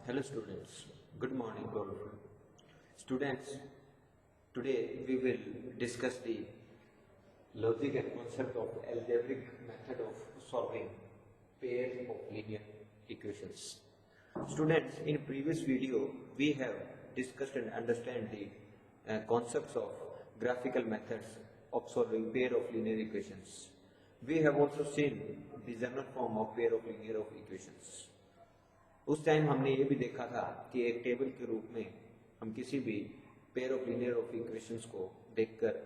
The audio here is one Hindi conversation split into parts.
Hello students, good morning to all of you. Students, today we will discuss the logic and concept of algebraic method of solving pairs of linear equations. Students, in previous video we have discussed and understand the concepts of graphical methods of solving pair of linear equations. We have also seen the general form of pair of linear equations. उस टाइम हमने ये भी देखा था कि एक टेबल के रूप में हम किसी भी pair of linear of equations को देखकर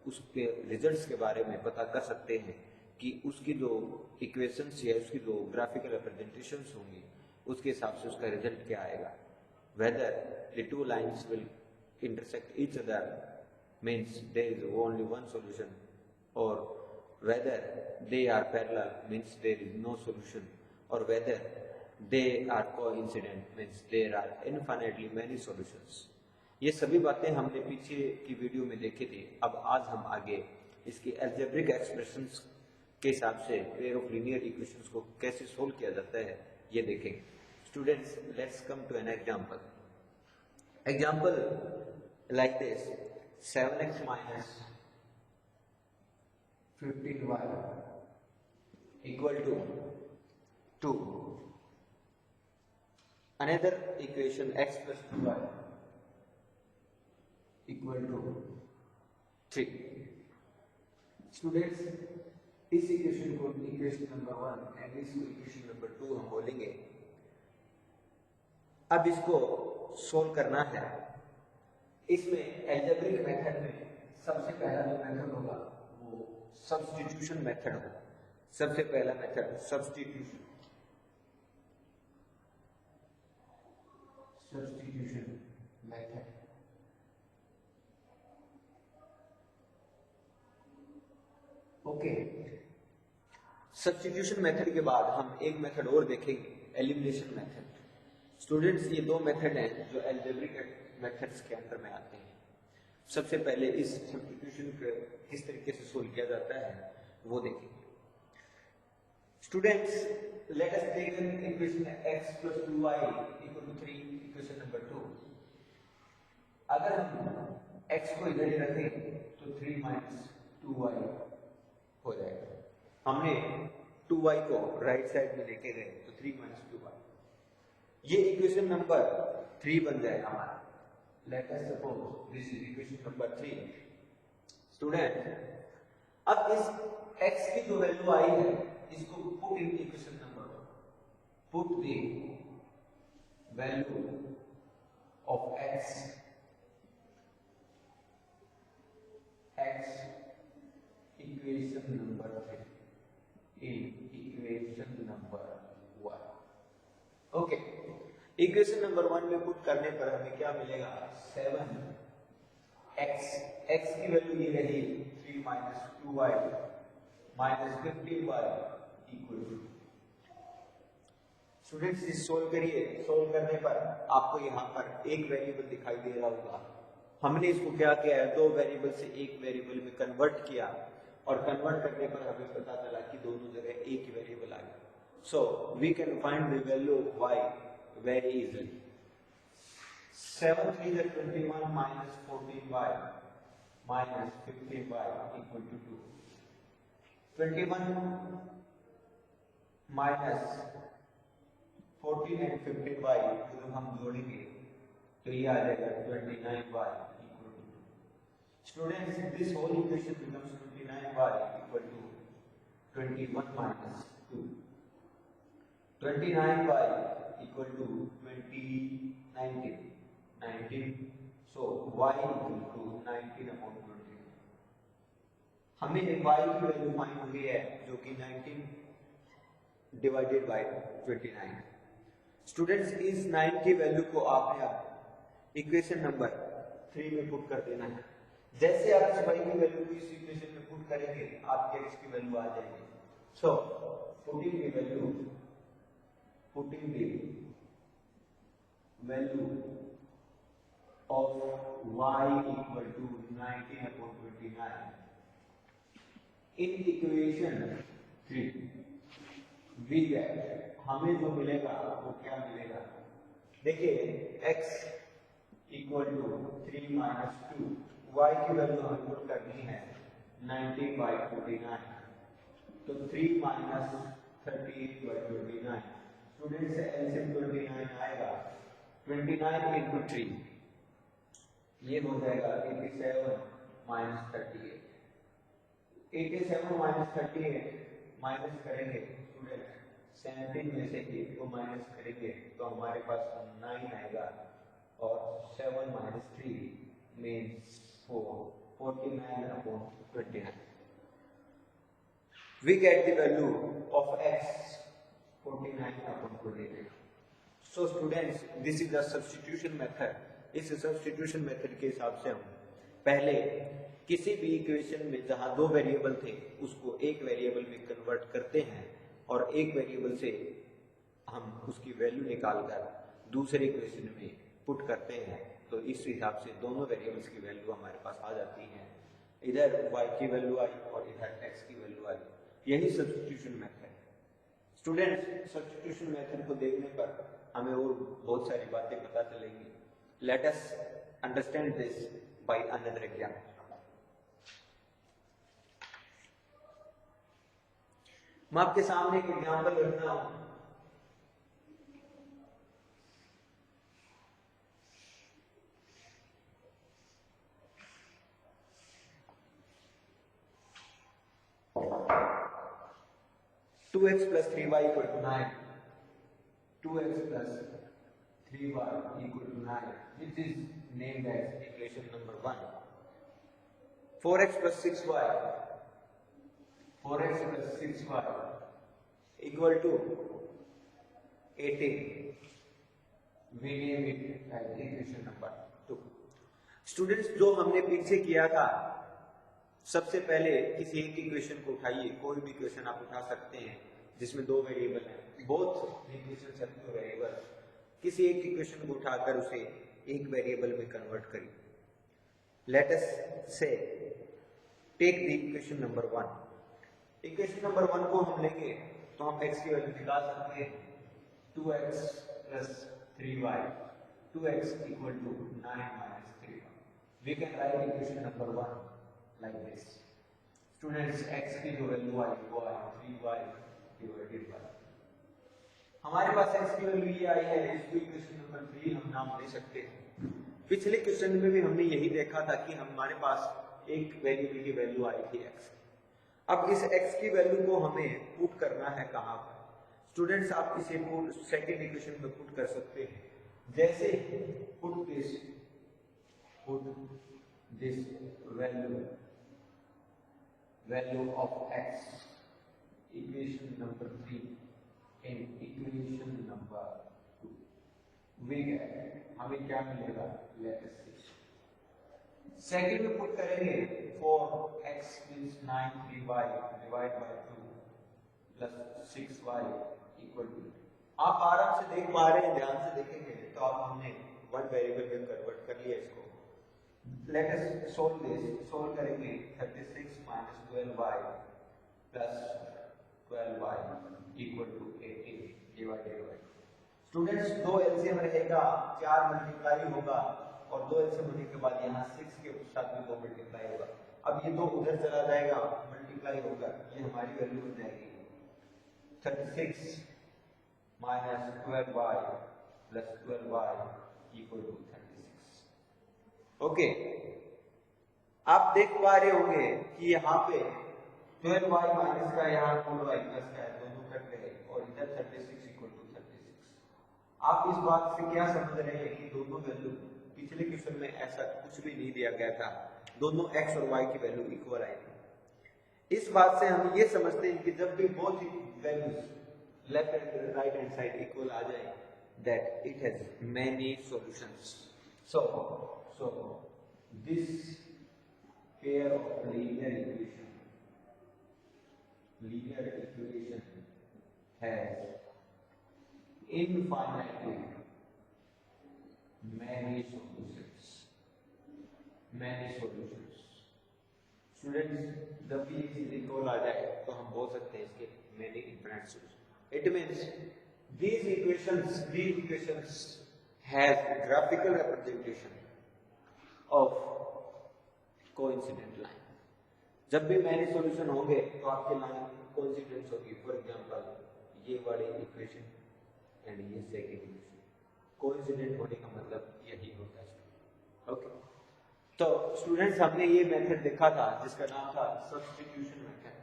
उसके रिजल्ट्स के बारे में पता कर सकते हैं कि उसकी जो इक्वेशंस या उसकी जो ग्राफिकल रिप्रेजेंटेशंस होंगी उसके हिसाब से उसका रिजल्ट क्या आएगा. Whether the two lines will intersect each other means there is only one solution और whether they are parallel means there is no solution और whether they are coincident means there are infinitely many solutions. ये सभी बातें हमने पीछे की वीडियो में देखी थी. अब आज हम आगे इसकी algebraic expressions के हिसाब से pair of linear equations को कैसे solve किया जाता है ये देखेंगे. Students, let's come to an example. Example like this: 7x minus 15y equal to 2. Another equation x plus 2y equal to 3. Students, इस इक्वेशन को इक्वेशन नंबर 1 एंड इसको इक्वेशन नंबर 2 हम बोलेंगे. अब इसको सोल्व करना है. इसमें एल्जेब्रिक मेथड में सबसे पहला जो मेथड होगा वो सब्स्टिट्यूशन मेथड होगा. सबसे पहला method substitution method. Okay, substitution method के बाद हम एक मेथड और देखेंगे, एलिमिनेशन मेथड. स्टूडेंट्स, ये दो मेथड हैं जो एल्जेब्रिक मेथड्स के अंदर में आते हैं. सबसे पहले इस सब्स्टिट्यूशन को किस तरीके से सोल्व किया जाता है वो देखेंगे. Students, let us take an equation x plus 2y equal to 3, equation number 2. अगर हम x को इधर ही रखें तो 3 minus 2y हो जाएगा. हमने 2y को राइट साइड में लेके गए तो 3 minus 2y. ये इक्वेशन नंबर 3 बन जाएगा हमारा. Let us suppose this is equation number 3. Student, अब इस x की जो वैल्यू आई है इसको put in equation number 1. Put the value of x equation number 3 in equation number 1. Okay, equation number 1 में पुट करने पर हमें क्या मिलेगा? 7x. x की वैल्यू ये रही 3 minus 2y minus 15y equal to. Students, इस सोल्व करिए. सोल्व करने पर आपको यहाँ पर एक वेरिएबल दिखाई दे रहा होगा. हमने इसको क्या किया है, दो वेरिएबल से एक वेरिएबल में कन्वर्ट किया और कन्वर्ट करने पर हमें पता चला कि दोनों जगह एक ही वेरिएबल आ गया. So we can find the value of y very easily. 7 3 is 21 minus 14y minus 15y equal to 2. 21 minus 14 and 15y जब हम जोड़ेंगे तो ये आ जाएगा 29y equal to 2. Students, this whole equation becomes 29y equal to 21 minus 2. 29y equal to 19. So y equal to 19 upon 20. हमें y की वैल्यू फाइंड हो गई है जो कि 19 डिवाइडेड बाय 29. स्टूडेंट्स, इस 9 की वैल्यू को आपने अब इक्वेशन नंबर 3 में पुट कर देना है. जैसे आप इस y की वैल्यू को इस इक्वेशन में पुट करेंगे आपके x की वैल्यू आ जाएगी. So putting the value of y equal to 19 upon 29 in equation 3 we get हमें जो मिलेगा वो क्या मिलेगा? देखिए x equal to 3 minus 2, y की वैल्यू हमें पुट करनी है 90/29, तो 3 माइनस 38/29, स्टूडेंट से एलसीएम 29 आएगा, 29 इंटू 3 ये हो जाएगा 87 माइनस 38, 87 माइनस 38 माइनस करेंगे स्टूडेंट 17 में से 1 को माइनस करेंगे तो हमारे पास 9 आएगा, और 7 minus 3 means 4, 49/29. We get the value of x 49/29. So students, this is the substitution method. इस सब्स्टिट्यूशन मेथड के हिसाब से हम पहले किसी भी इक्वेशन में जहां दो वेरिएबल थे उसको एक वेरिएबल में कन्वर्ट करते हैं और एक वेरिएबल से हम उसकी वैल्यू निकालकर दूसरे इक्वेशन में पुट करते हैं, तो इस हिसाब से दोनों वेरिएबल्स की वैल्यू हमारे पास आ जाती है, इधर y की वैल्यू आई और इधर x की वैल्यू आई। यही सब्स्टिट्यूशन मेथड है। स्टूडेंट्स, सब्स्टिट्यूशन मेथड को देखने पर हमें और बहुत सारी बातें पता चलेंगी। Let us understand this by another example. मैं आपके सामने एक एग्जाम्पल रखना हूं। Two x plus 3y equal to 9, 2x plus 3y equal to 9, which is named as equation number 1. 4x plus 6y, 4x plus 6y equal to 18. We name it as equation number 2. Students, जो हमने पीछे किया था, सबसे पहले किसी एक इक्वेशन को उठाइए, कोई भी इक्वेशन आप उठा सकते हैं जिसमें दो वेरिएबल हैं, both equations are two variable. किसी एक इक्वेशन को उठाकर उसे एक वेरिएबल में कन्वर्ट करिए। Let us say take the equation number 1। Equation number 1 को हम लेंगे तो हम x की वैल्यू निकाल सकते हैं 2x plus 3y, 2x equal to 9 minus 3y। We can write equation number 1 like this. Students, x की जो वैल्यू आई वो आई 3y डिवाइडेड बाय, हमारे पास x की वैल्यू ये आई है, इसको इक्वेशन नंबर 3 हम नाम दे सकते हैं। पिछले क्वेश्चन में भी हमने यही देखा था कि हमारे पास एक वेरिएबल की वैल्यू आई थी x। अब इस x की वैल्यू को हमें पुट करना है कहां पर? स्टूडेंट्स, आप इसे सेकंड इक्वेशन में पुट कर सकते हैं। जैसे put this value of x equation number 3 in equation number 2, we get हमें क्या मिलेगा? Let us see। सेकंड में पुट करेंगे 4x means 9 3y divide by 2 plus 6y equal to, आप आराम से देख पा रहे हैं, ध्यान से देखेंगे तो आप हमने वन वेरिएबल में कन्वर्ट कर लिया इसको। Let us solve this. Solve करेंगे 36 minus 12y plus 12y equal to 18 divided by, students, 2 LCM रहेगा, 4 मल्टीप्लाई होगा और 2 एलसीएम होने के बाद यहाँ 6 के साथ में 2 मल्टीप्लाई होगा। अब ये 2 उधर चला जाएगा, मल्टीप्लाई होगा, ये हमारी वैल्यू हो जाएगी 36 minus 12y plus 12y equal to 36। Okay, आप देख पा रहे होंगे कि यहाँ पे 12y माइनस का यहाँ 4y प्लस का है, दोनों कट गए और इधर 36 इक्वल टू 36। आप इस बात से क्या समझ रहे हैं कि दोनों वैल्यू, पिछले क्वेश्चन में ऐसा कुछ भी नहीं दिया गया था, दोनों x और y की वैल्यू इक्वल आई थी। इस बात से हम ये समझते हैं कि जब भी both values left and right hand side equal आ जाए, that it has many solutions. So this pair of linear equation has infinitely many solutions. Students, जब भी चीज इक्वल आ जाए तो हम बोल सकते हैं इसके many infinite solutions. It means these equations has graphical representation of coincident line. जब भी मैनी सॉल्यूशन होंगे तो आपके लाइन कोइंसिडेंस होगी. फॉर एग्जांपल ये वाली इक्वेशन एंड ये सेकंड इक्वेशन, कोइंसिडेंट होने का मतलब यही होता है. ओके, तो स्टूडेंट्स हमने ये मेथड देखा था जिसका नाम था substitution method.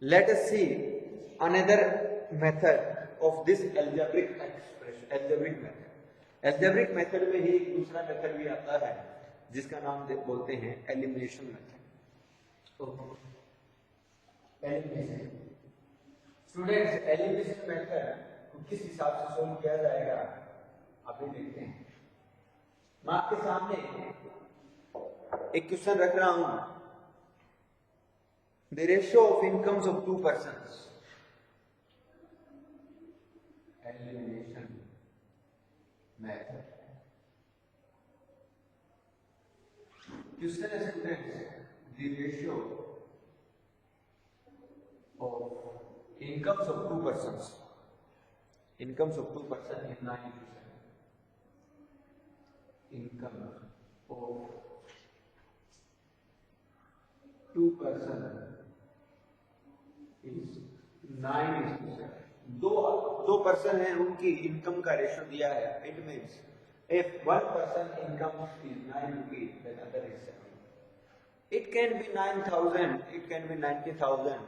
Late us see another method of this algebraic expression, algebraic method. Algebraic method में ही एक दूसरा मेथड भी आता है जिसका नाम बोलते हैं elimination method. Elimination students, elimination method को किस हिसाब से सोल्व किया जाएगा अभी देखते हैं. मैं आपके सामने एक क्वेश्चन रख रहा हूं. The ratio of incomes of to persons. Elimination method. Question है students, the ratio of incomes of two persons, incomes of two persons is 9%. Income of two persons is 9%. दो पर्सन है, उनकी इनकम का रेशियो दिया है. It means if one person income is 9 rupees, then other is 7. It can be 9,000, it can be 90,000,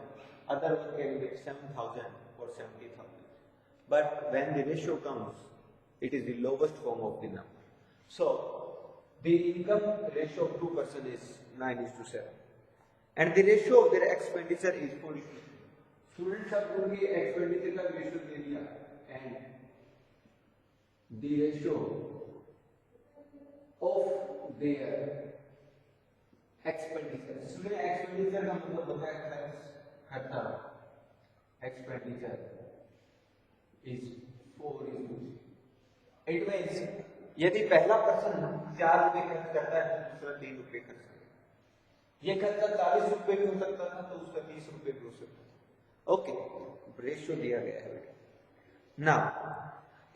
other one can be 7,000 or 70,000. But when the ratio comes, it is the lowest form of the number. So, the income ratio of two person is 9:7. And the ratio of their expenditure is 40. Students have उनकी expenditure का ratio दे दिया and the ratio of their expenditure. Student expenditure का मतलब होता है खर्चा. Expenditure is 4:3. इट मींस यदि पहला पर्सन 4 रुपए खर्च करता है तो दूसरा 3 रुपए खर्च करेगा. ये खर्चा 40 रुपए भी हो सकता था तो उसका 30 रुपए भी हो सकता था. ओके, रेशियो दिया गया है. Now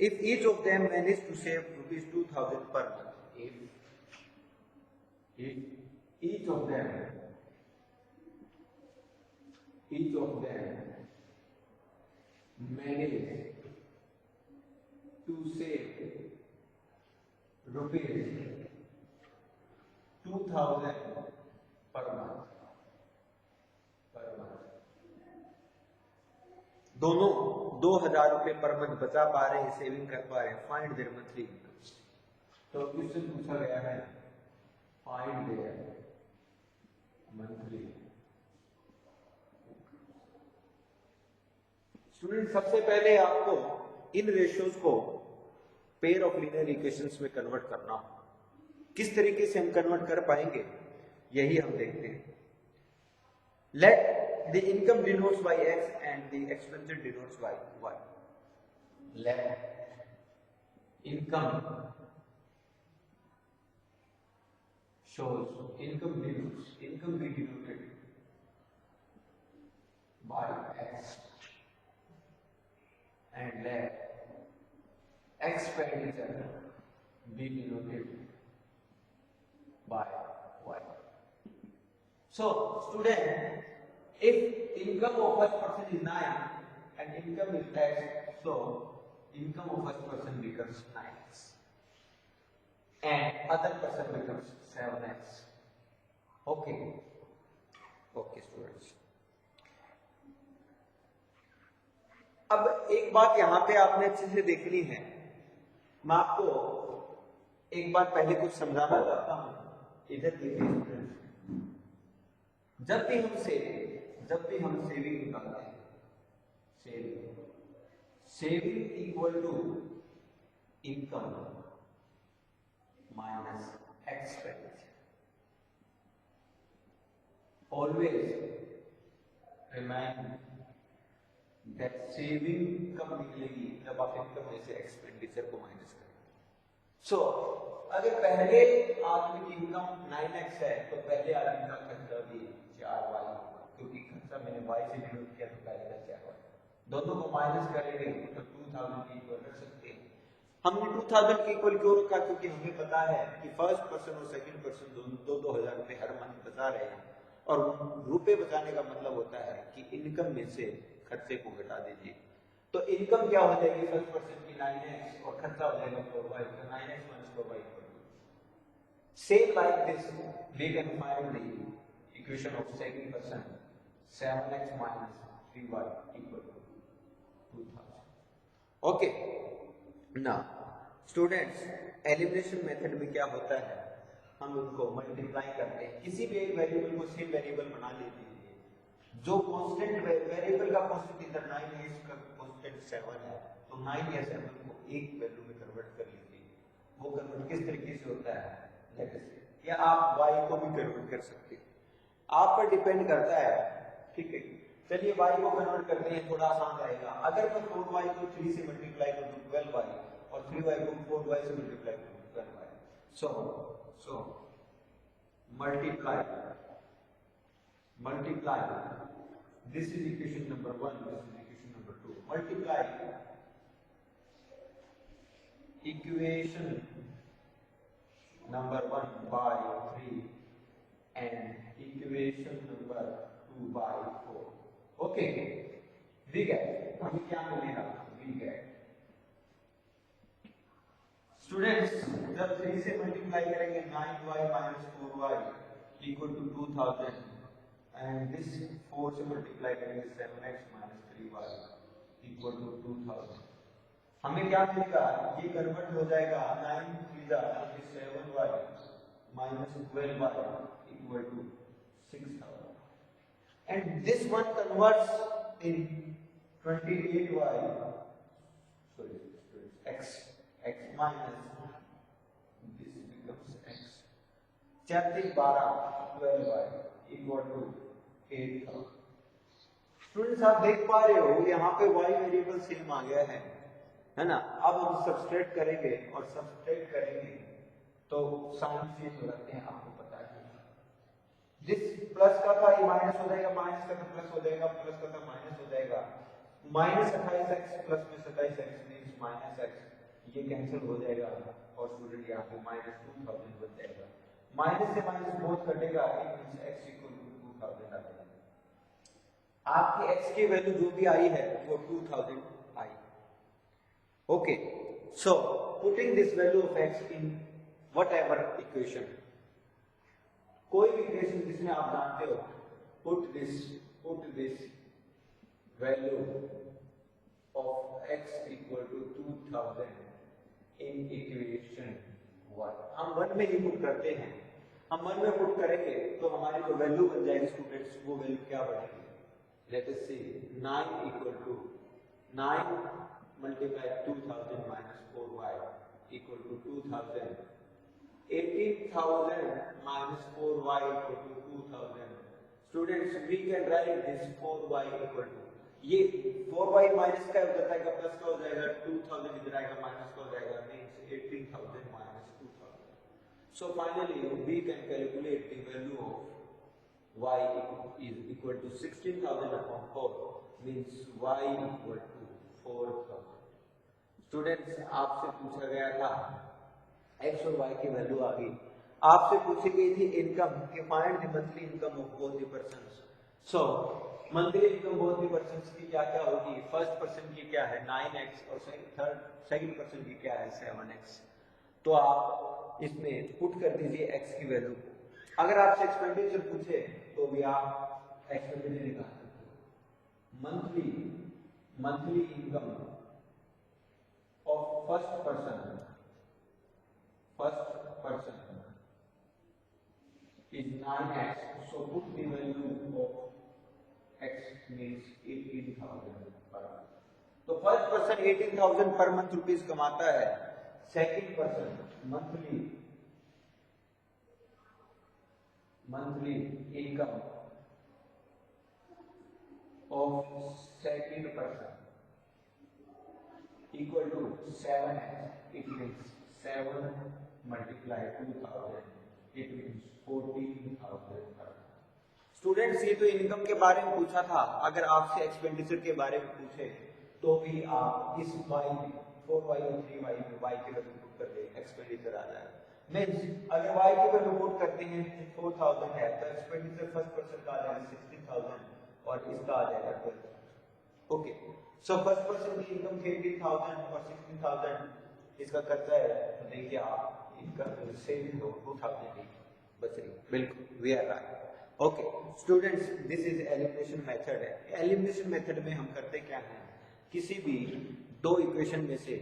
if each of them manage to save ₹2,000 per month, if each of them manage to save rupees 2,000 per month. दोनों 2,000 रुपए पर मंथ बचा पा रहे हैं, सेविंग कर पा रहे हैं. Find there monthly income. तो क्वेश्चन पूछा गया है, फाइंड देयर मंथली. स्टूडेंट, सबसे पहले आपको इन रेशियोज को पेयर ऑफ लीनियर इक्वेशंस में कन्वर्ट करना हो. किस तरीके से हम कन्वर्ट कर पाएंगे यही हम देखते हैं. Let the income denotes by x and the expenses denotes by y. Let income shows income be denoted by x and let expenditure be denoted by y. So student, if income of first person is 9 and income is x, so income of first person becomes 9x and other person becomes 7x. Okay. Okay students. अब एक बात यहाँ पे आपने अच्छे से देखनी है. मैं आपको एक बात पहले कुछ समझाना चाहता हूँ. इधर देखिए स्टूडेंट्स, जब भी हम सेविंग निकालते हैं, saving equal to income minus expenditure. Always remind that saving कब निकलेगी, जब आप इनकम में से एक्सपेंडिचर को माइनस करें. सो अगर पहले आदमी की इनकम 9x है तो पहले आदमी का खर्चा भी 4y होगा, क्योंकि खर्चा मैंने y से डिनोट किया तो पहले का 4y. दोनों को माइनस करेंगे तो 2000 की इक्वल रख सकते हैं. हमने 2000 के इक्वल क्यों रखा, क्योंकि हमें पता है कि फर्स्ट पर्सन और सेकंड पर्सन दोनों 2-2000 रुपए हर मंथ बचा रहे हैं, और रुपए बचाने का मतलब होता है कि इनकम में से खर्चे को घटा दीजिए। तो इनकम क्या हो जाएगी फर्स्ट पर्सन की 9x और खर्चा हो जाएगा 4y, तो 9x - 4y equal to, same like this we can find the equation of second person 7x - 3y equal to 2000। Okay, now students, elimination method में क्या होता है, हम उनको मल्टीप्लाई करते हैं, किसी भी एक वेरिएबल को सेम वेरिएबल बना लेते हैं, जो कांस्टेंट वेरिएबल का कांस्टेंट इधर 9 है, इसका कांस्टेंट 7 है, तो 9 या 7 को एक वैल्यू में कन्वर्ट कर लीजिए। वो कन्वर्ट किस तरीके से होता है, या आप y को भी कन्वर्ट कर सकते हैं, आप पर डिपेंड करता है, ठीक है। चलिए y को कन्वर्ट करते हैं, थोड़ा आसान रहेगा। अगर मैं 4y को 3 से मल्टीप्लाई कर दूं 12y, और 3y को 4y से मल्टीप्लाई कर दूं 12y, so multiply, this is equation number 1, this is equation number 2, multiply equation number 1 by 3 and equation number 2 by 4. Okay, we get, हमें क्या मिलेगा, we get, स्टूडेंट्स जब 3 से मल्टीप्लाई करेंगे 9y - 4y equal to 2000, and this 4 से मल्टीप्लाई करेंगे 7x - 3y इक्वल टू 2000, हमें क्या मिलेगा, ये कन्वर्ट हो जाएगा 9 3 7y - 12y equal to 6000, and this one converts in 28y, sorry x minus this becomes x, 4 12 12y equal to 8000। Students आप देख पा रहे हो यहाँ पे y वेरिएबल सेम आ गया है ना। अब हम सब्सट्रैक्ट करेंगे और सब्सट्रैक्ट करेंगे तो साइन चेंज हो जाते हैं, आपको पता है। जिस प्लस का था ये माइनस हो जाएगा, माइनस का था प्लस हो जाएगा, प्लस का था माइनस हो जाएगा, -28x प्लस में 27x मींस -x, ये कैंसिल हो जाएगा और स्टूडेंट यहाँ पे -2000 बन जाएगा, माइनस से माइनस बहुत कटेगा, it means x equal to 2000 आ जाएगा। आपकी x की वैल्यू जो भी आई है वो 2000 आई। Okay, so putting this value of x in whatever equation, कोई भी इक्वेशन जिसमें आप जानते हो, put this value of x equal to 2000 in equation 1। हम 1 में ही पुट करते हैं, हम 1 में पुट करेंगे तो हमारी जो वैल्यू बन जाएगी स्टूडेंट्स, वो वैल्यू क्या बनेगी, let us see 9 equal to 9 multiply 2000 minus 4y equal to 2000, 18000 minus 4y equal to 2000। Students we can write this 4y equal to, ये 4y माइनस का हो जाएगा प्लस का हो जाएगा, 2000 इधर आएगा माइनस का हो जाएगा, means 18000 minus 2000। So finally we can calculate the value of y is equal to 16000 upon 4, means y equal to 4000। Students आपसे पूछा गया था x और y की वैल्यू आ गई, आपसे पूछी गई थी इनकम कि find the monthly income of both the persons. So monthly income both the persons की क्या क्या होगी, फर्स्ट पर्सन की क्या है 9x और सेकंड पर्सन की क्या है 7x। तो आप इसमें पुट कर दीजिए x की वैल्यू। अगर आपसे एक्सपेंडिचर पूछे तो भी आप एक्सपेंडिचर निकाल सकते हो। Monthly income of first person is 9x, so put the value of x means 18,000 per month। तो first person 18,000 per month rupees कमाता है, second person monthly income of second person equal to 7x, it means 7 multiply 2000, it means 14,000 per. Students ये तो इनकम के बारे में पूछा था, अगर आपसे एक्सपेंडिचर के बारे में पूछे तो भी आप इस y 4y और 3y में y की वैल्यू पुट कर दे, एक्सपेंडिचर आ जाएगा। मीन्स अगर y की वैल्यू पुट करते हैं 4000 है तो एक्सपेंडिचर फर्स्ट पर्सन का आ जाएगा 16000 और इसका आ जाएगा 12,000। ओके, सो फर्स्ट पर्सन की इनकम 18,000 और 16,000 इसका खर्चा है, तो देखिए आप इनका सेविंग हो 2000 बच रही। बिल्कुल, we are right. Okay students, this is elimination method है। एलिमिनेशन मेथड में हम करते क्या है, किसी भी दो इक्वेशन में से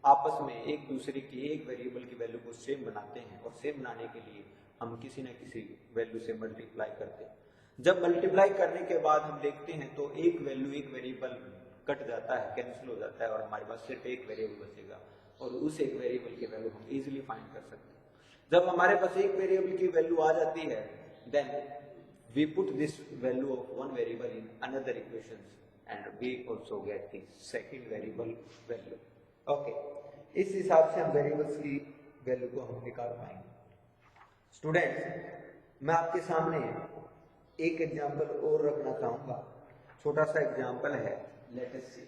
आपस में एक दूसरे की एक वेरिएबल की वैल्यू को सेम बनाते हैं और सेम बनाने के लिए हम किसी न किसी वैल्यू से मल्टीप्लाई करते हैं। जब मल्टीप्लाई करने के बाद हम देखते हैं तो एक वैल्यू एक वेरिएबल कट जाता है, कैंसिल हो जाता है और हमारे पास सिर्फ एक वेरिएबल बचेगा और उस एक वेरिएबल की वैल्यू हम इजीली फाइंड कर सकते हैं। जब हमारे पास एक वेरिएबल की वैल्यू आ जाती है then we put this value of one variable in another equations and we also get the second variable value. Okay, इस हिसाब से हम वेरिएबल्स की वैल्यू को हम निकाल पाएंगे। स्टूडेंट्स, मैं आपके सामने एक एग्जांपल और रखना चाहूंगा, छोटा सा एग्जांपल है, late us C.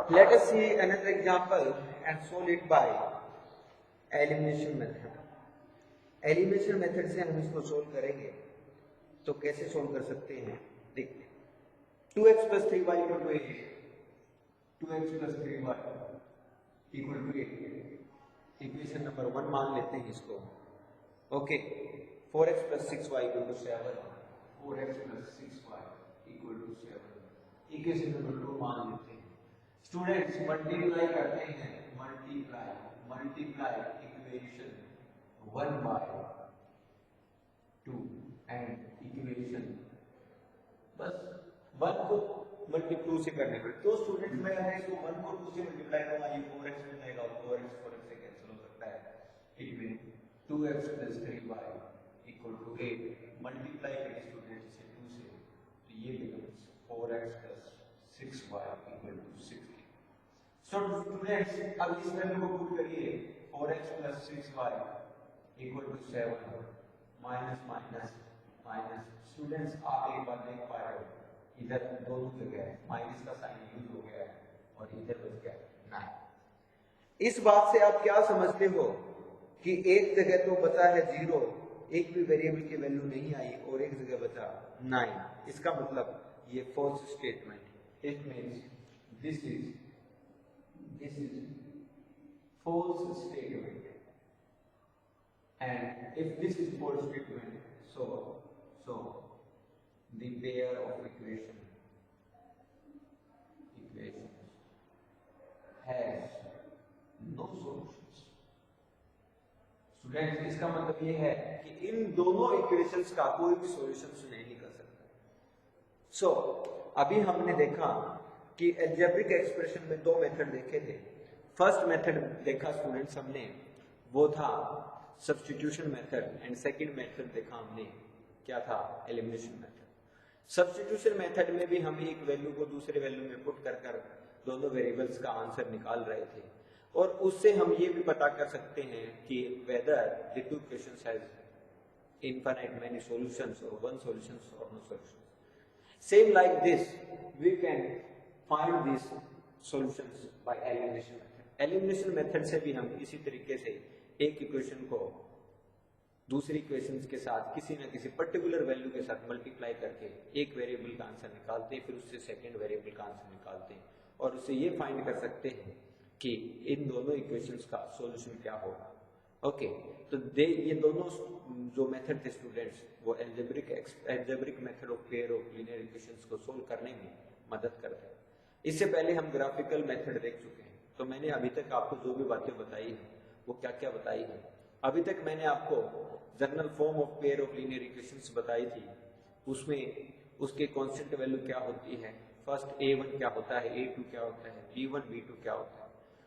Let us see another example and solve it by elimination method. Elimination method से हम इसको सोल्व करेंगे तो कैसे सोल्व कर सकते हैं, देखते हैं। 2x plus 3y equal to 8, 2x plus 3y equal to 8, equation number 1 मान लेते हैं इसको। Okay, 4x plus 6y equal to 7, 4x plus 6y equal to 7, equation number 2 मान लेते हैं। स्टूडेंट्स, मल्टीप्लाई करते हैं, multiply equation 1 by 2 and equation बस 1 को मल्टीप्लाई 2 से करने पर, तो स्टूडेंट्स मैं अगर इसको 1 को 2 से मल्टीप्लाई करूंगा ये 4x में जाएगा, 4x 4x से कैंसिल हो सकता है। It mean 2x plus 3y equal to 8, multiply करें स्टूडेंट्स इसे 2 से तो ये becomes 4x plus 6y equal to 60। So students, अब इस वैल्यू को पुट करिए, 4x plus 6y equal to 7 minus minus minus. Students, आप एक बार देख पा रहे हो इधर दोनों जगह माइनस का साइन यूज हो गया है और इधर बच गया 9। इस बात से आप क्या समझते हो कि एक जगह तो बचा है 0, एक भी वेरिएबल की वैल्यू नहीं आई और एक जगह बचा 9। इसका मतलब ये false statement, it means this is false statement, and if this is false statement, so the pair of equations has no solutions। Students, इसका मतलब ये है कि इन दोनों इक्वेशंस का कोई भी सॉल्यूशन नहीं निकल सकता। सो अभी हमने देखा कि अलजेब्रिक एक्सप्रेशन में दो मेथड देखे थे। फर्स्ट मेथड देखा स्टूडेंट्स हमने, वो था substitution method, and second method देखा हमने, क्या था, एलिमिनेशन मेथड। सब्स्टिट्यूशन मेथड में भी हम एक वैल्यू को दूसरे वैल्यू में पुट कर दोनों वेरिएबल्स का आंसर निकाल रहे थे और उससे हम ये भी पता कर सकते हैं कि weather the two equations has infinite many solutions or one solutions or no solutions। Same like this, we can find these solutions by elimination method। Elimination method से भी हम इसी तरीके से एक इक्वेशन को दूसरी इक्वेशंस के साथ किसी न किसी पर्टिकुलर वैल्यू के साथ मल्टीप्लाई करके एक वेरिएबल का आंसर निकालते हैं, फिर उससे सेकंड वेरिएबल का आंसर निकालते हैं और उससे ये फाइंड कर सकते हैं कि इन दोनों इक्वेशंस का सॉल्यूशन क्या होगा। ओके, तो ये दोनों जो मेथड थे स्टूडेंट्स, वो algebraic method of pair of linear equations को सोल्व करने में मदद करते हैं। इससे पहले हम ग्राफिकल मेथड देख चुके हैं, तो मैंने अभी तक आपको जो भी बातें बताई है वो क्या क्या बताई है। अभी तक मैंने आपको general form of pair of linear equations बताई थी, उसमें उसके कांस्टेंट वैल्यू क्या होती है, फर्स्ट a1 क्या होता है, a2 क्या होता है, b1 b2 क्या होता है।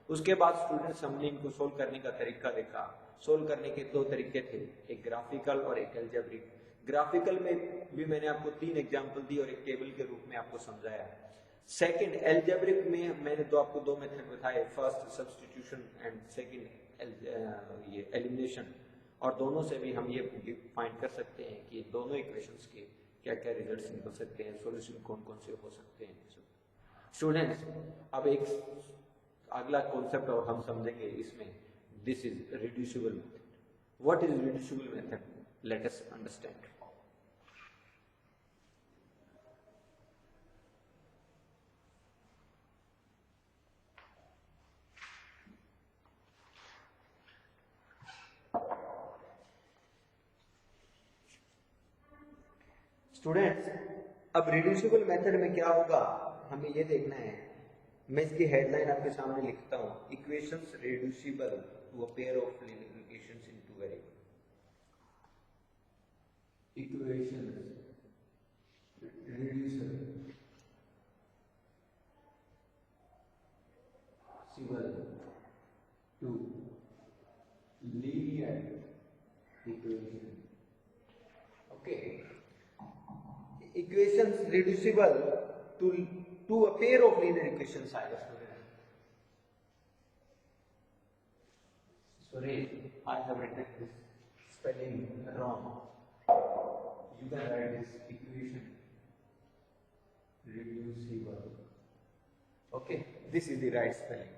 उसके बाद स्टूडेंट्स हमने इनको सोल्व करने का तरीका देखा। सोल्व करने के दो तरीके थे, एक ग्राफिकल और एक एल्जेब्रिक। ग्राफिकल में भी मैंने आपको 3 एग्जाम्पल दी और एक टेबल के रूप में आपको समझाया। सेकंड एल्जेब्रिक में मैंने तो आपको 2 मेथड बताए, फर्स्ट सब्स्टिट्यूशन एंड सेकंड ये एलिमिनेशन, और दोनों से भी हम ये फाइंड कर सकते हैं कि दोनों इक्वेशंस के क्या क्या रिजल्ट्स निकल सकते हैं, सॉल्यूशन कौन कौन से हो सकते हैं। स्टूडेंट्स, अब एक अगला कॉन्सेप्ट और हम समझेंगे इसमें, this is reducible method. What is reducible method? Let us understand. Students, अब रिड्यूसिबल मेथड में क्या होगा हमें ये देखना है। मैं इसकी हेडलाइन आपके सामने लिखता हूं, equations reducible to a pair of linear equations in two variable. Equations reducible to linear equation. Okay, equations reducible to a pair of linear equations I have written. Sorry, I have written this spelling wrong. You can write this equation reducible. Okay, this is the right spelling.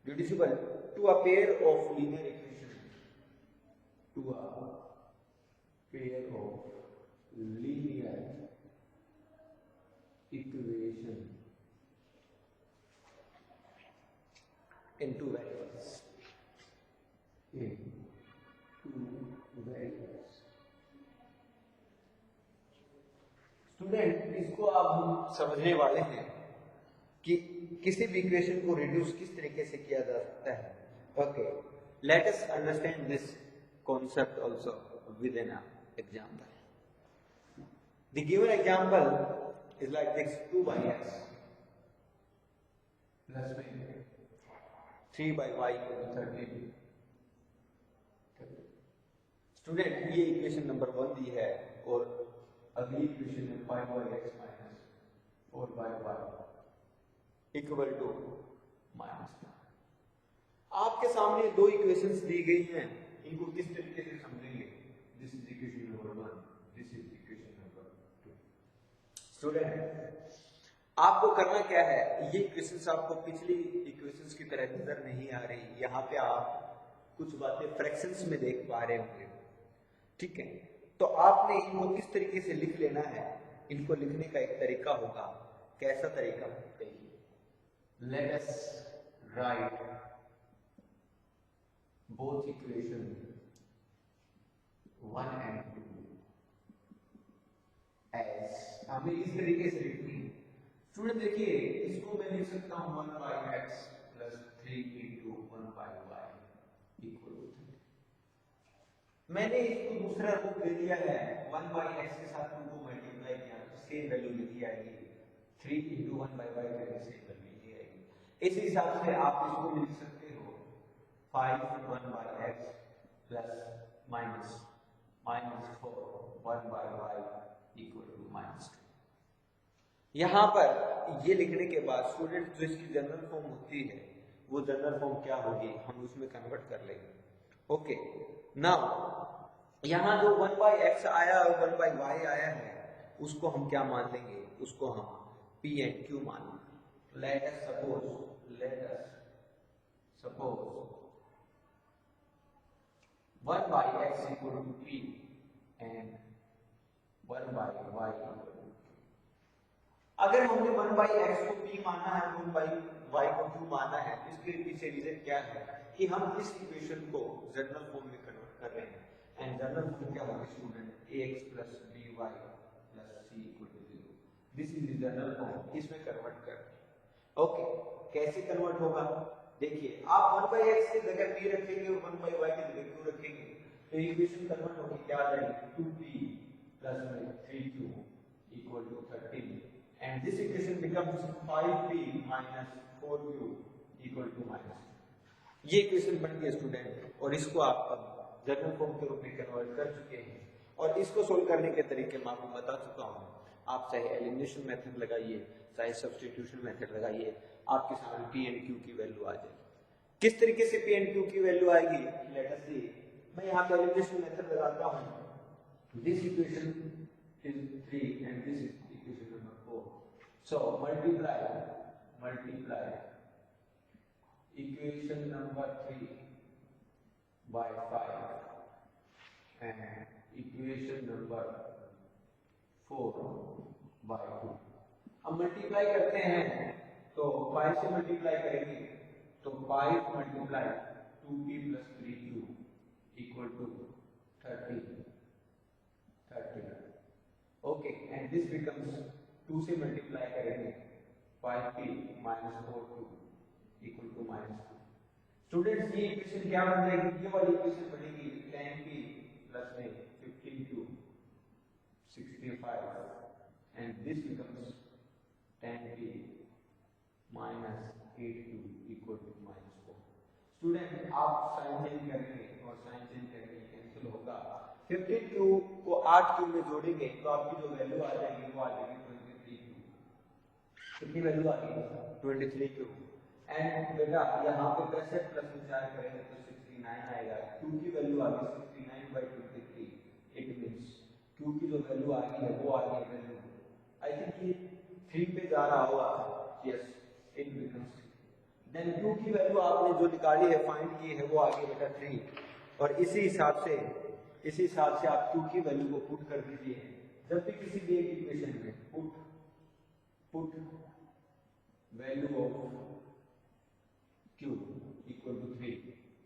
Reducible to a pair of linear equations. To a pair of linear equation into variables. Student, इसको अब हम समझने वाले हैं कि किसी भी इक्वेशन को रिड्यूस किस तरीके से किया जा सकता है। Okay, let us understand this concept also with an example. The given example is like this, 2 by x plus 3 by y equal to 13। Student, ये इक्वेशन नंबर 1 दी है और अगली इक्वेशन है 5 by x minus 4 by y equal to -9। आपके सामने 2 इक्वेशंस दी गई हैं, इनको किस तरीके से समझेंगे? This is equation number 1, this is equation number 2। Student, आपको करना क्या है, ये इक्वेशंस आपको पिछली इक्वेशंस की तरह नजर नहीं आ रही। यहाँ पे आप कुछ बातें फ्रैक्शंस में देख पा रहे होंगे, ठीक है? तो आपने इनको किस तरीके से लिख लेना है, इनको लिखने का एक तरीका होगा। कैसा तरीका? Let us right both equation 1 and 2 as, हमें इस तरीके से लिखनी है। स्टूडेंट देखिए, इसको मैं लिख सकता हूं 1 by x plus 3 into 1 by y equal to 3। मैंने इसको दूसरा रूप दे दिया है, 1 by x के साथ 2 को मल्टीप्लाई किया तो सेम वैल्यू लिखी आएगी, 3 into 1 by y करने से सेम वैल्यू लिखी आएगी। इस हिसाब से आप इसको लिख सकते हो 5 1 by x plus minus 4 1 by y equal to -2। यहां पर ये लिखने के बाद स्टूडेंट जो इसकी जनरल फॉर्म होती है वो जनरल फॉर्म क्या होगी, हम उसमें कन्वर्ट कर लेंगे। ओके, नाउ यहां जो 1 by x आया और 1 by y आया है उसको हम क्या मान लेंगे, उसको हम p and q मान लेंगे। Late us suppose 1 by x equal to p and 1 by y equal to q। अगर हमने 1 by x को p माना है, 1 by y को q माना है, तो इसके पीछे रीजन क्या है कि हम इस इक्वेशन को जनरल फॉर्म में कन्वर्ट कर रहे हैं। एंड जनरल फॉर्म क्या होगी student, ax plus by plus c equal to 0। This is the general form, इसमें कन्वर्ट कर। ओके, कैसे कन्वर्ट होगा? देखिए, आप 1 by x की जगह p रखेंगे और 1 by y की जगह q रखेंगे, तो इक्वेशन कन्वर्ट होगी, क्या आ जाएगी, 2p plus 3q equal to 13। and this equation becomes 5p minus 4q equal to -2। ये इक्वेशन बन गई स्टूडेंट, और इसको आप अब जनरल फॉर्म के रूप में कन्वर्ट कर चुके हैं। और इसको सोल्व करने के तरीके मैं आपको बता चुका हूँ। आप चाहे एलिमिनेशन मेथड लगाइए, चाहे सब्स्टिट्यूशन मेथड लगाइए, आपके सामने पी एंड क्यू की वैल्यू आ जाएगी। किस तरीके से पी एंड क्यू की वैल्यू आएगी, लेट अस सी। मैं यहाँ पे एलिमिनेशन मेथड लगाता हूँ। This equation is 3 and this is equation number 4. So multiply equation number 3 by 5 and equation number 4 by 2. अब मल्टीप्लाई करते हैं तो 5 से मल्टीप्लाई करेंगे तो 5 multiply 2p plus 3q equal to 30. Okay, and this becomes 2 से मल्टीप्लाई करेंगे 5p minus 4q equal to minus 2. Students ये इक्वेशन क्या बन जाएगी, ये वाली इक्वेशन बनेगी 10p plus में 15q 65 and this becomes 10p minus 8q equal to minus 4. Student आप साइन चेंज करेंगे और साइन चेंज करेंगे कैंसिल होगा। 15q को 8q में जोड़ेंगे तो आपकी जो वैल्यू आ जाएगी वो आ जाएगी 23q। कितनी वैल्यू आ गई, 23q। एंड बेटा यहाँ पे 63 प्लस में 4 करेंगे तो 69 आएगा। q की वैल्यू आ गई 69 by 23। इट मींस q की जो वैल्यू आ गई है वो आ गई वैल्यू, आई थिंक ये 3 पे जा रहा होगा, yes it becomes. Then q की वैल्यू आपने जो निकाली है, फाइंड की है, वो आ गई बेटा 3। और इसी हिसाब से आप q की वैल्यू को पुट कर दीजिए। जब भी किसी भी एक इक्वेशन में put value of q equal to 3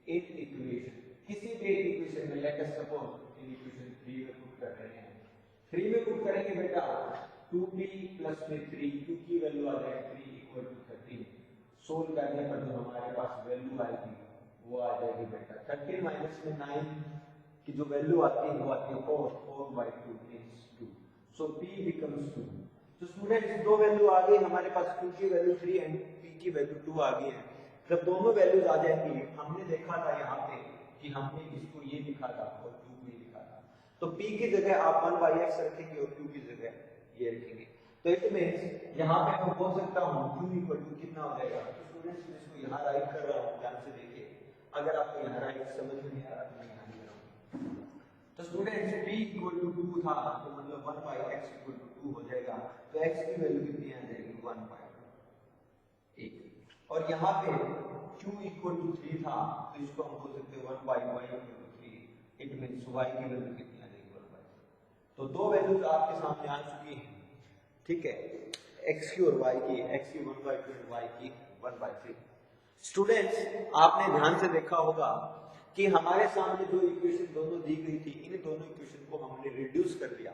in equation, किसी भी एक इक्वेशन में, let us suppose in equation 3 में पुट कर रहे हैं, 3 में पुट करेंगे बेटा 2p प्लस में 3 q की वैल्यू आ जाएगी 3 इक्वल टू 13। सोल्व करने पर जो हमारे पास वैल्यू आएगी वो आ जाएगी बेटा 13 माइनस में 9 की जो वैल्यू आती है वो आती है 4 by 2 means 2. So p becomes 2. तो स्टूडेंट्स दो वैल्यू आ गई हमारे पास, q की वैल्यू 3 एंड p की वैल्यू 2 आ गई है। जब दोनों वैल्यूज आ जाएंगी, हमने देखा था यहाँ पे कि हमने इसको ये लिखा था और q को ये लिखा था, तो p की जगह आप 1 by x रखेंगे और q की जगह ये रखेंगे। तो इट मींस यहाँ पे मैं बोल सकता हूँ q इक्वल टू कितना हो जाएगा। तो स्टूडेंट्स मैं इसको यहाँ राइट कर रहा हूँ, ध्यान से देखिए, अगर आपको यहाँ राइट समझ में नहीं आ रहा तो मैं यहाँ लिख रहा हूँ। तो स्टूडेंट्स p इक्वल टू 2 था तो मतलब 1 by x इक्वल टू 2 हो जाएगा। तो x की वैल्यू कितनी आ जाएगी 1 by 1। और यहाँ पे q इक्वल टू 3 था तो इसको हम बोल सकते हैं 1 by y equal to 3। It means y की वैल्यू कितनी आ जाएगी 1 by 3। तो दो वैल्यूज आपके सामने आ चुकी हैं, ठीक है, x की और y की, x की 1 by 2 और y की 1 by 3। स्टूडेंट्स आपने ध्यान से देखा होगा कि हमारे सामने जो इक्वेशन दोनों दी गई थी, इन दोनों इक्वेशन को हमने रिड्यूस कर दिया।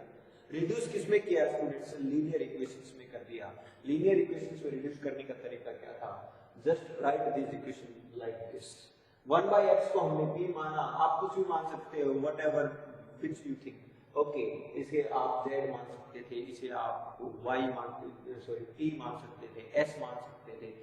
रिड्यूस किसमें किया स्टूडेंट्स, लीनियर इक्वेशंस में कर दिया। लीनियर इक्वेशंस में रिड्यूस करने का तरीका क्या था, just right this equation like this. 1 by x को हमने p माना, आप कुछ भी मान सकते हो, whatever which you think, okay, इसे आप z मान सकते थे, इसे आप y t मान सकते थे, s मान सकते थे,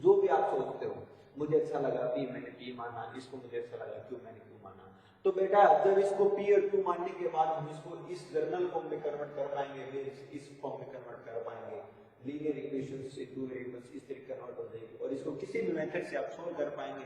जो भी आप सोचते हो। मुझे अच्छा लगा p, मैंने p माना, इसको मुझे अच्छा लगा q, मैंने q माना। तो बेटा जब इसको p और q मानने के बाद हम इसको इस जर्नल फॉर्म में कन्वर्ट कर पाएंगे, इस फॉर्म में कन्वर्ट कर पाएंगे, लीनियर इक्वेशंस से टू वेरिएबल्स इस तरीके कन्वर्ट हो जाएगी और इसको किसी भी मेथड से आप सोल्व कर पाएंगे,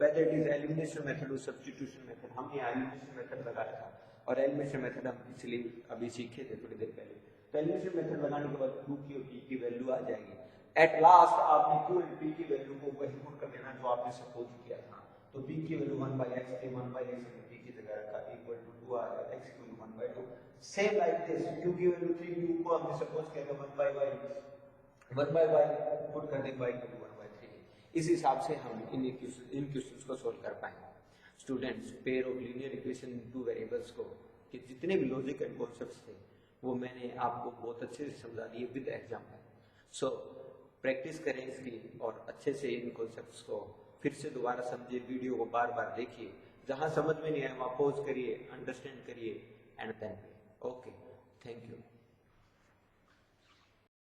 whether it is elimination method और सब्स्टिट्यूशन मेथड। हमने एलिमिनेशन मेथड लगाया था और एलिमिनेशन मेथड हम पिछले अभी सीखे थे थोड़ी देर पहले। तो एलिमिनेशन मेथड लगाने के बाद q की और p की वैल्यू आ जाएगी। एट लास्ट आपने q और p की वैल्यू को वही पुट कर देना जो आपने सपोज किया था। तो p की वैल्यू 1 by x थी, 1 by x ने p की जगह रखा इक्वल टू 2 आ गया, x की value 1 by 2। Same like this, q की वैल्यू 3, q को हमने सपोज किया था 1 by y, 1 by y put कर देंगे y को 1 by 3। इस हिसाब से हम इन क्वेश्चंस को सॉल्व कर पाएंगे। Students pair of linear equation in two variables को कि जितने भी लॉजिक एंड कॉन्सेप्ट्स थे वो मैंने आपको बहुत अच्छे से समझा दिए विद एग्जाम्पल। सो प्रैक्टिस करें इसकी और अच्छे से इन कॉन्सेप्ट्स को फिर से दोबारा समझिए, वीडियो को बार बार देखिए, जहां समझ में नहीं आए वहां पॉज करिए, अंडरस्टैंड करिए and then okay, thank you.